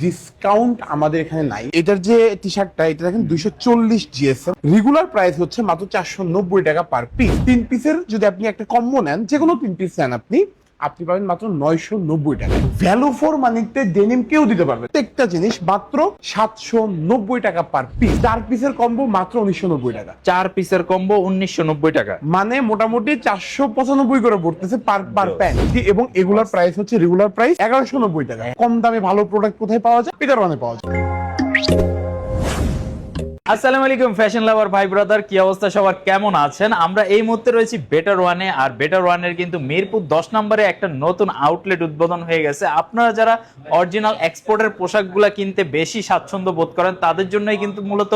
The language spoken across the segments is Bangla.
ডিসকাউন্ট আমাদের এখানে নাই। এটার যে টি শার্টটা এটা দেখেন 240 জিএসএম, রেগুলার প্রাইস হচ্ছে মাত্র 490 টাকা পার পিস। 3 পিসের যদি আপনি একটা কম্বো নেন, যে কোনো 3 পিস নেন আপনি পাবেন মাত্র 990 টাকা। ভ্যালু ফর মানিতে ডেনিম কেউ দিতে পারবে। প্রত্যেকটা জিনিস মাত্র 790 টাকা পার পিস। 4 পিসের কম্বো মাত্র 1990 টাকা। 4 পিসের কম্বো 1990 টাকা, মানে মোটামুটি 495 করে পড়তেছে পার প্যান্ট। এবং এগুলার প্রাইস হচ্ছে রেগুলার প্রাইস 1190 টাকা। কম দামে ভালো প্রোডাক্ট কোথায় পাওয়া যায়? পিটার ওয়ানে পাওয়া যায়। আসসালামু আলাইকুম ফ্যাশন লাভার ভাই ব্রাদার, কি অবস্থা সবার, কেমন আছেন? আমরা এই মুহূর্তে রয়েছি বেটার ওয়ানে। আর বেটার ওয়ানের কিন্তু মিরপুর 10 নম্বরে একটা নতুন আউটলেট উদ্বোধন হয়ে গেছে। আপনারা যারা অরিজিনাল এক্সপোর্টের পোশাকগুলা কিনতে বেশি স্বাচ্ছন্দ্য বোধ করেন, তাদের জন্যই কিন্তু মূলত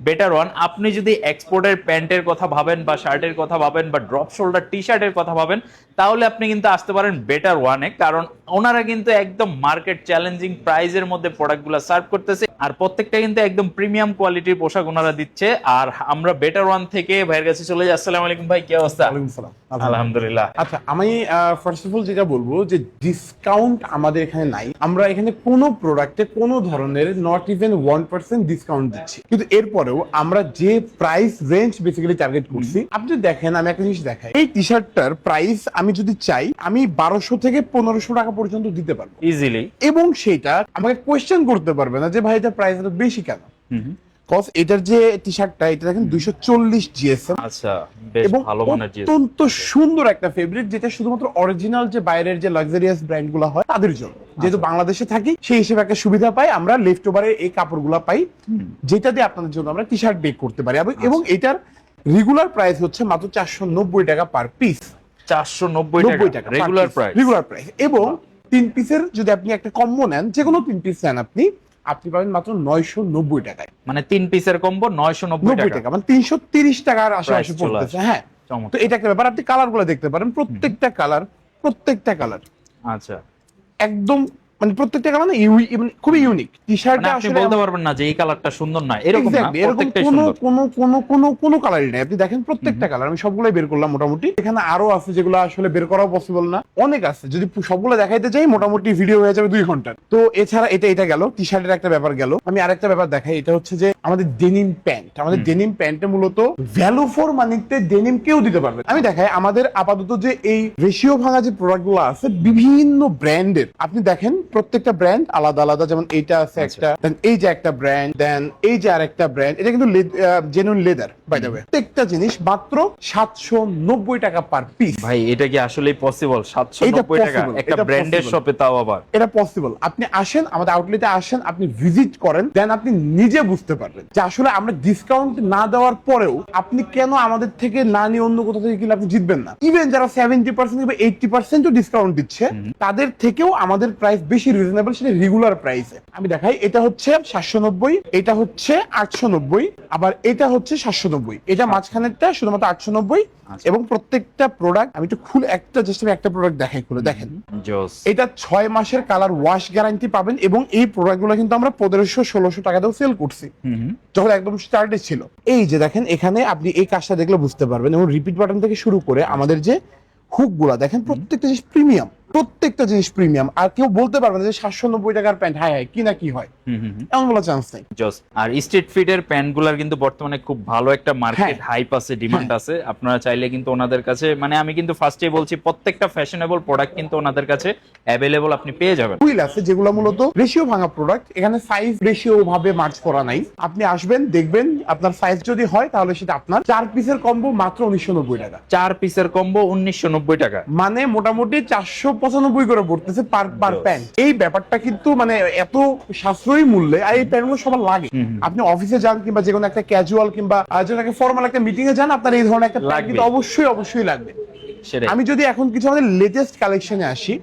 বেটার ওয়ান। আপনি যদি এক্সপোর্টের প্যান্টের কথা ভাবেন বা শার্টের কথা ভাবেন বা ড্রপ শোল্ডার টি শার্টের কথা ভাবেন, তাহলে আপনি কিন্তু আসতে পারেন বেটার ওয়ানে। কারণ ওনারা কিন্তু একদম মার্কেট চ্যালেঞ্জিং প্রাইজের মধ্যে প্রোডাক্টগুলো সার্ভ করতেছে, আর প্রত্যেকটা কিন্তু একদম প্রিমিয়াম কোয়ালিটির পোশাক ওনারা দিচ্ছে। আর আমরা বেটার ওয়ান থেকে ভাইয়ের কাছে চলে যাই। আসসালামু আলাইকুম ভাই, কি অবস্থা? ওয়ালাইকুম সালাম। আলহামদুলিল্লাহ। আচ্ছা, আমি ফার্স্ট অফ অল যেটা বলবো যে ডিসকাউন্ট আমাদের এখানে নাই। আমরা এখানে কোনো প্রোডাক্টে কোনো ধরনের নট ইভেন 1% ডিসকাউন্ট দিচ্ছি, কিন্তু এরপরেও আমরা যে প্রাইস রেঞ্জ বেসিক্যালি টার্গেট করছি, আপনি দেখেন, আমি একটা জিনিস দেখাই। এই টি শার্টটার প্রাইস আমি যদি চাই, আমি 1200 থেকে 1500 টাকা পর্যন্ত দিতে পারবো ইজিলি। এবং সেটা আমাকে কোয়েশ্চেন করতে পারবে না যে ভাই এটা প্রাইস এত বেশি কেন। কজ এটার যে টি শার্টটা এটা দেখেন 240 জিএসএম। আচ্ছা, বেশ এবং ভালো মানের জিনিস, অত্যন্ত সুন্দর একটা ফেব্রিক, যেটা শুধুমাত্র অরিজিনাল যে বাইরের যে লাক্সারিয়াস ব্র্যান্ড গুলো হয় তাদের জন্য। যেহেতু বাংলাদেশে থাকি, সেই হিসেবে একটা সুবিধা পাই, আমরা লেফট ওভারে এই কাপড়গুলো পাই, যেটা দিয়ে আপনাদের জন্য আমরা টি শার্ট বেক করতে পারি। এবং এটার রেগুলার প্রাইস হচ্ছে মাত্র 490 টাকা পার পিস। 490 টাকা রেগুলার প্রাইস। Regular price. এবং 3 পিসের যদি আপনি একটা কম্বো নেন, যে কোনো 3 পিস নেন আপনি পাবেন মাত্র 990 টাকায়। মানে 3 পিসের কম্বো 990 টাকা, মানে 330 টাকার আশেপাশে পড়তেছে। হ্যাঁ, তো এটা একটা ব্যাপার। আপনি কালার গুলো দেখতে পারেন, প্রত্যেকটা কালার আচ্ছা একদম মানে প্রত্যেকটা কালার খুবই ইউনিক। টি শার্টটা আপনি আসলে বলতে পারবেন না যে এই কালারটা সুন্দর না, এরকম না, প্রত্যেকটাই সুন্দর। কোনো কালারই নাই। আপনি দেখেন প্রত্যেকটা কালার, আমি সবগুলাই বের করলাম মোটামুটি। এখানে আরো আছে যেগুলো আসলে বের করাও পসিবল না, অনেক আছে। যদি সবগুলো দেখাইতে চাই মোটামুটি ভিডিও হয়ে যাবে 2 ঘন্টা। তো এছাড়া এটা গেল, টি শার্টের একটা ব্যাপার গেল। আমি আরেকটা ব্যাপার দেখাই, এটা হচ্ছে যে আমাদের ডেনিম প্যান্ট। আমাদের ডেনিম প্যান্টে মূলত ভ্যালু ফর মানিতে ডেনিম কেউ দিতে পারবে। আমি দেখাই আমাদের আপাতত যে এই রেশিও ভাঙা যে প্রোডাক্ট গুলো আছে বিভিন্ন ব্র্যান্ডের, আপনি দেখেন প্রত্যেকটা ব্র্যান্ড আলাদা আলাদা। যেমন এইটা আছে একটা, দেন এই যে একটা ব্র্যান্ড, দেন এই যে আরেকটা ব্র্যান্ড। এটা কিন্তু genuine leather by the way. প্রত্যেকটা জিনিস মাত্র 790 টাকা পার পিস। ভাই এটা কি আসলেই পসিবল? 790 টাকা একটা ব্র্যান্ডের শপে, তাও আবার? এটা পসিবল। আপনি আসেন, আমাদের আউটলেটে আসেন, আপনি ভিজিট করেন, দেন আপনি নিজে বুঝতে পারবেন যে আসলে আমরা ডিসকাউন্ট না দেওয়ার পরেও আপনি কেন আমাদের থেকে না নিয়ে অন্য কোথাও থেকে কিনলে আপনি জিতবেন না। ইভেন যারা 70% বা 80% ডিসকাউন্ট দিচ্ছে, তাদের থেকেও আমাদের প্রাইস বেশি রিজনেবল, সেটা রেগুলার প্রাইসে। আমি দেখাই, এটা হচ্ছে 790, এটা হচ্ছে 890, আবার এটা হচ্ছে 790। এটা মাঝখানেরটা শুধুমাত্র 890। এবং প্রত্যেকটা প্রোডাক্ট আমি একটু খুলে একটা প্রোডাক্ট দেখাই, খুলে দেখেন। এটা 6 মাসের কালার ওয়াশ গ্যারান্টি পাবেন। এবং এই প্রোডাক্ট গুলো কিন্তু আমরা 1500-1600 টাকাতেও সেল করছি যখন একদম স্টার্টে ছিল। এই যে দেখেন, এখানে আপনি এই কাজটা দেখলে বুঝতে পারবেন। এবং রিপিট বাটন থেকে শুরু করে আমাদের যে হুক গুলা দেখেন, প্রত্যেকটা জিনিস প্রিমিয়াম, প্রত্যেকটা জিনিস প্রিমিয়াম। আর কেউ বলতে পারবে না যে 790 টাকার প্যান্ট হাই কি না কি হয়, এমন বলার চান্স নাই। আর স্ট্রিট ফিটের প্যান্ট গুলার কিন্তু বর্তমানে খুব ভালো একটা মার্কেট হাইপ আছে, ডিমান্ড আছে। আপনারা চাইলে কিন্তু ওনাদের কাছে, মানে আমি কিন্তু ফার্স্টে বলছি, প্রত্যেকটা ফ্যাশনেবল প্রোডাক্ট কিন্তু ওনাদের কাছে অ্যাভেলেবল আপনি পেয়ে যাবেন। হুইল আছে যেগুলো মূলত রেশিও ভাঙা প্রোডাক্ট। এখানে সাইজ রেশিও ভাবে মার্চ করা নাই। আপনি আসবেন, দেখবেন, আপনার সাইজ যদি হয় তাহলে সেটা আপনার। 4 পিসের কম্বো মাত্র 1990 টাকা। 4 পিসের কম্বো 1990 টাকা, মানে মোটামুটি 495 করে পড়তেছে পার প্যান্ট। এই ব্যাপারটা কিন্তু মানে এত সাশ্রয়ী মূল্যে, আর এই প্যান্টগুলো সবার লাগে। আপনি অফিসে যান কিংবা যে কোনো একটা ক্যাজুয়াল কিংবা যেটাকে ফর্মাল একটা মিটিং এ যান, আপনার এই ধরনের একটা প্যান্ট কিন্তু অবশ্যই লাগবে। আমি যদি এখন কিছু আমাদের লেটেস্ট কালেকশনে আসি,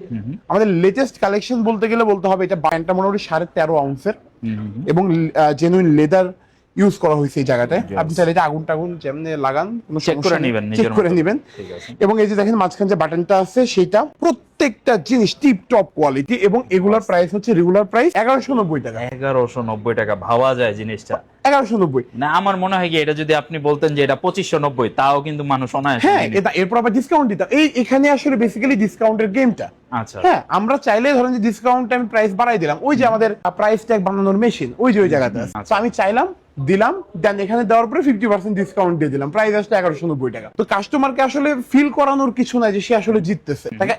আমাদের লেটেস্ট কালেকশন বলতে গেলে বলতে হবে এটা প্যান্টটা মোটামুটি 13.5 আউন্সের এবং জেনুইন লেদার ইউজ করা হয়েছে এই জায়গাটায়। আপনি চাইলে এটা আগুন টাগুন যেমনি লাগান, কোনো চেক করে নেবেন, চেক করে নেবেন। ঠিক আছে। এবং এই যে দেখেন মাঝখানে যে বাটনটা আছে সেটা প্রত্যেকটা জিনিস টিপ টপ কোয়ালিটি, এবং এগুলার প্রাইস হচ্ছে রেগুলার প্রাইস 1190 টাকা। 1190 টাকা ভাবা যায় জিনিসটা? 1190 না, আমার মনে হয় কি এটা যদি আপনি বলতেন যে এটা 2590, তাও কিন্তু মানুষ অনায়াসে হ্যাঁ, নিয়ে নিত। এটা এরপর আবার ডিসকাউন্ট দিতাম। এখানে আসলে বেসিক্যালি ডিসকাউন্টের গেমটা। আচ্ছা, হ্যাঁ, আমরা চাইলে ধরেন যে ডিসকাউন্ট আমি প্রাইস বাড়াই দিলাম, ওই যে আমাদের প্রাইস ট্যাগ বানানোর মেশিন ওই যে ওই জায়গাতে আছে। তো আমি চাইলাম দিলাম, দেন এখানে দেওয়ার পরে 50% ডিসকাউন্ট দিয়ে দিলাম, প্রাইস আসলে 1190 টাকা। তো কাস্টমারকে আসলে ফিল করানোর কিছু নাই যে সে আসলে জিততেছে, তাকে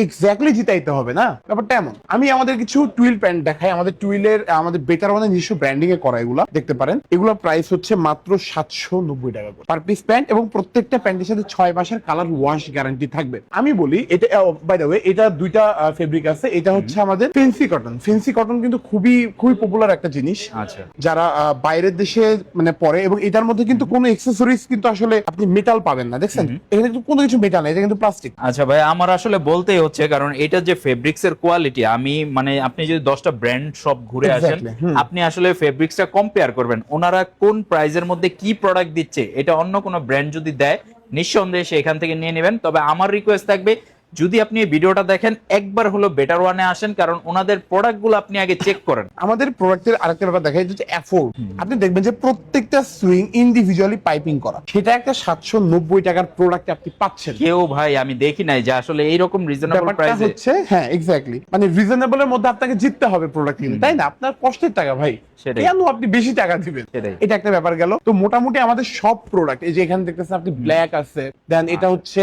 এক্স্যাক্টলি জিতাইতে হবে না, ব্যাপারটা এমন। আমি আমাদের কিছু টুইল প্যান্ট দেখাই, আমাদের টুইলের আমাদের বেটার ওয়ানের নিজস্ব ব্র্যান্ডিং এ করা, এগুলা দেখতে পারেন। এগুলোর প্রাইস হচ্ছে মাত্র 790 টাকা করে পার পিস প্যান্ট, এবং প্রত্যেকটা প্যান্টের সাথে 6 মাসের কালার ওয়াশ গ্যারান্টি থাকবে। আমি বলি এটা বাই দ্য ওয়ে এটা দুইটা ফেব্রিক আছে। এটা হচ্ছে আমাদের ফেন্সি কটন। ফেন্সি কটন কিন্তু খুবই খুবই পপুলার একটা জিনিস, আচ্ছা, যারা বাইরের দেশে মানে পরে, এবং এটার মধ্যে কিন্তু কোনো অ্যাকসেসরিজ কিন্তু আসলে আপনি মেটাল পাবেন না, দেখছেন এখানে কিন্তু কোনো কিছু মেটাল না, এটা কিন্তু প্লাস্টিক। আচ্ছা ভাই, আমার আসলে বলতেই হচ্ছে কারণ এটা যে ফেব্রিক্স এর কোয়ালিটি, আমি মানে আপনি যদি 10টা ব্র্যান্ড সব ঘুরে আসেন, আপনি আসলে ফেব্রিক্সটা কম্পেয়ার করবেন ওনারা কোন প্রাইজের মধ্যে কি প্রোডাক্ট দিচ্ছে, এটা অন্য কোনো ব্র্যান্ড যদি দেয় নিঃসন্দেহে সেখান থেকে নিয়ে নেবেন। তবে আমার রিকোয়েস্ট থাকবে, যদি আপনি এই ভিডিওটা দেখেন একবার হলো বেটার ওয়ানে আসেন, কারণ ওনাদের প্রোডাক্টগুলো আপনি আগে চেক করেন। আমাদের প্রোডাক্টের আরেকটা ব্যাপার দেখা যাচ্ছে অ্যাফোর্ড। আপনি দেখবেন যে প্রত্যেকটা সুইং ইন্ডিভিজুয়ালি পাইপিং করা, সেটা একটা 790 টাকার প্রোডাক্ট আপনি পাচ্ছেন। কেউ ভাই আমি দেখি নাই যে আসলে এইরকম রিজনেবল ব্যাপারটা প্রাইসে হচ্ছে, হ্যাঁ এক্স্যাক্টলি, মানে রিজনেবল এর মধ্যে আপনাকে জিততে হবে প্রোডাক্ট কিনে, তাই না? আপনার কষ্টের টাকা ভাই, সেটাই। কেন আপনি বেশি টাকা দিবেন? সেটাই। এটা একটা ব্যাপার গেল। তো মোটামুটি আমাদের সব প্রোডাক্ট, এই যে এখানে দেখতেছেন আপনি ব্ল্যাক আছে, দেন এটা হচ্ছে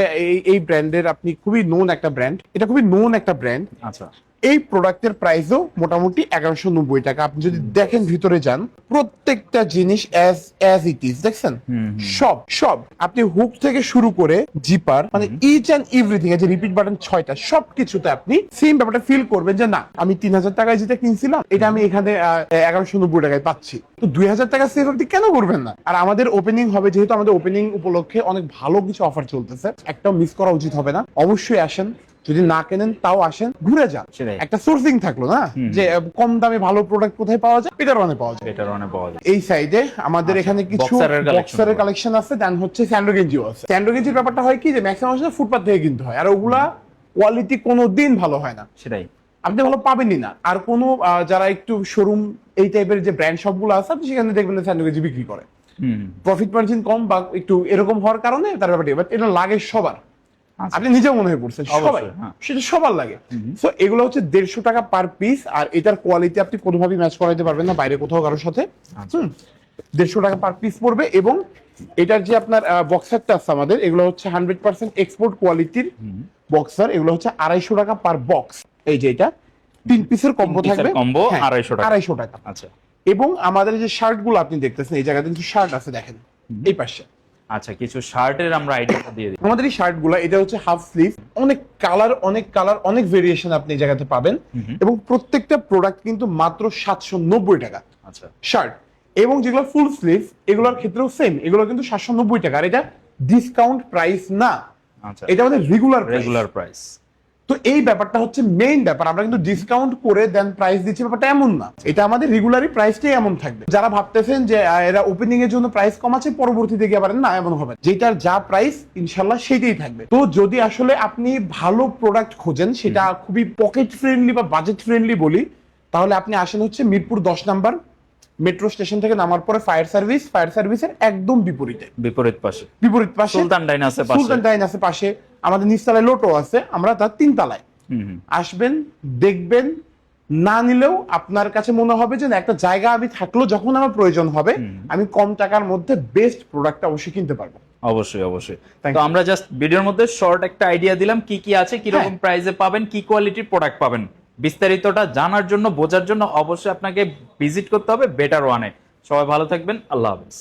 এই ব্র্যান্ডের, আপনি খুবই নোন একটা ব্র্যান্ড, এটা খুবই নোন একটা ব্র্যান্ড। আচ্ছা, এই প্রোডাক্টের প্রাইসও মোটামুটি 1190 টাকা। আপনি যদি দেখেন ভিতরে যান, প্রত্যেকটা জিনিস অ্যাজ ইট ইজ, দেখছেন সব সব আপনি হুক থেকে শুরু করে জিপার, মানে ইচ এন্ড এভরিথিং, এই যে রিপিট বাটন 6টা, সবকিছুতে আপনি সেম ব্যাপারটা ফিল করবেন যে না, আমি 3000 টাকায় যেটা কিনছিলাম এটা আমি এখানে 1190 টাকায় পাচ্ছি। তো 2000 টাকা সেভ আপনি কেন করবেন না? আর আমাদের ওপেনিং হবে, যেহেতু আমাদের ওপেনিং উপলক্ষে অনেক ভালো কিছু অফার চলতেছে, একটাও মিস করা উচিত হবে না। অবশ্যই আসেন, যদি না কেনেন তাও আসেন, ঘুরে যান, একটা সোর্সিং থাকলো না, যে কম দামে ভালো প্রোডাক্ট কোথায় পাওয়া যায়, বেটার ওয়ানে পাওয়া যায়। বেটার ওয়ানে পাওয়া যায়। এই সাইডে আমাদের এখানে কিছু বক্সারের কালেকশন আছে, দেন হচ্ছে স্যান্ডো গেঞ্জিও আছে। স্যান্ডো গেঞ্জির ব্যাপারটা হয় কি, যে ম্যাক্সিমাম আসলে ফুটপাথ থেকে কিনতে হয়, আর ওগুলা কোয়ালিটি কোনোদিন ভালো হয় না, সেটাই আপনি ভালো পাবেনই না। আর কোনো যারা একটু শোরুম এই টাইপের যে ব্র্যান্ড সবগুলো আছে, আপনি সেখানে দেখবেন স্যান্ডো গেঞ্জি বিক্রি করে, প্রফিট মার্জিন কম বা একটু এরকম হওয়ার কারণে তার ব্যাপারটা, বাট এটা লাগে সবার। আপনি নিজেও মনে হয়ে পড়ছেন, সবাই সেটা সবার লাগে। সো এগুলো হচ্ছে 150 টাকা পার পিস, আর এটার কোয়ালিটি আপনি কোনোভাবেই ম্যাচ করাইতে পারবেন না বাইরে কোথাও কারোর সাথে। 150 টাকা পার পিস পড়বে। এবং এটার যে আপনার বক্সারটা আছে আমাদের, এগুলো হচ্ছে 100% এক্সপোর্ট কোয়ালিটির বক্সার, এগুলো হচ্ছে 250 টাকা পার বক্স। এই যে এটা 3 পিসের কম্বো থাকবে, কম্বো 250 টাকা। আচ্ছা, এবং আমাদের যে শার্ট গুলো আপনি দেখতেছেন, এই জায়গাতে কিছু শার্ট আছে, দেখেন এই পাশে। আচ্ছা, কিছু শার্টের আমরা আইডিয়াটা দিয়ে দিই। আমাদের এই শার্ট গুলা, এটা হচ্ছে হাফ স্লিভ, অনেক কালার অনেক ভেরিয়েশন আপনি এই জায়গাতে পাবেন, এবং প্রত্যেকটা প্রোডাক্ট কিন্তু মাত্র 790 টাকা। আচ্ছা, শার্ট। এবং যেগুলো ফুল স্লিভ, এগুলোর ক্ষেত্রেও সেম, এগুলো কিন্তু 790 টাকা। আর এটা ডিসকাউন্ট প্রাইস না, আচ্ছা, এটা আমাদের রেগুলার প্রাইস। তো এই ব্যাপারটা হচ্ছে মেইন ব্যাপার, আমরা কিন্তু ডিসকাউন্ট করে দেন প্রাইস দিচ্ছি, ব্যাপারটা এমন না, এটা আমাদের রেগুলারই প্রাইসটাই এমন থাকবে। যারা ভাবতেছেন যে এরা ওপেনিং এর জন্য প্রাইস কমাচ্ছে, পরবর্তীতে গিয়ে পারেন না, এমন হবে, যেটার যা প্রাইস ইনশাল্লাহ সেটাই থাকবে। তো যদি আসলে আপনি ভালো প্রোডাক্ট খোঁজেন, সেটা খুবই পকেট ফ্রেন্ডলি বা বাজেট ফ্রেন্ডলি বলি, তাহলে আপনি আসেন হচ্ছে মিরপুর 10 নাম্বার মেট্রো স্টেশন থেকে নামার পরে ফায়ার সার্ভিসের একদম বিপরীত পাশে সুলতান ডাইন আছে পাশে। আমাদের নিচতলায় লোটো আছে, আমরা তার 3 তলায়। আসবেন, দেখবেন, না নিলেও আপনার কাছে মনে হবে যে একটা জায়গা আমি থাকলো, যখন আমার প্রয়োজন হবে আমি কম টাকার মধ্যে বেস্ট প্রোডাক্ট অবশ্যই কিনতে পারবো। অবশ্যই। তো আমরা জাস্ট ভিডিওর মধ্যে শর্ট একটা আইডিয়া দিলাম কি কি আছে, কি রকম প্রাইসে পাবেন, কি কোয়ালিটির প্রোডাক্ট পাবেন। বিস্তারিতটা জানার জন্য, বোঝার জন্য অবশ্যই আপনাকে ভিজিট করতে হবে বেটার ওয়ানে। সবাই ভালো থাকবেন, আল্লাহ হাফেজ।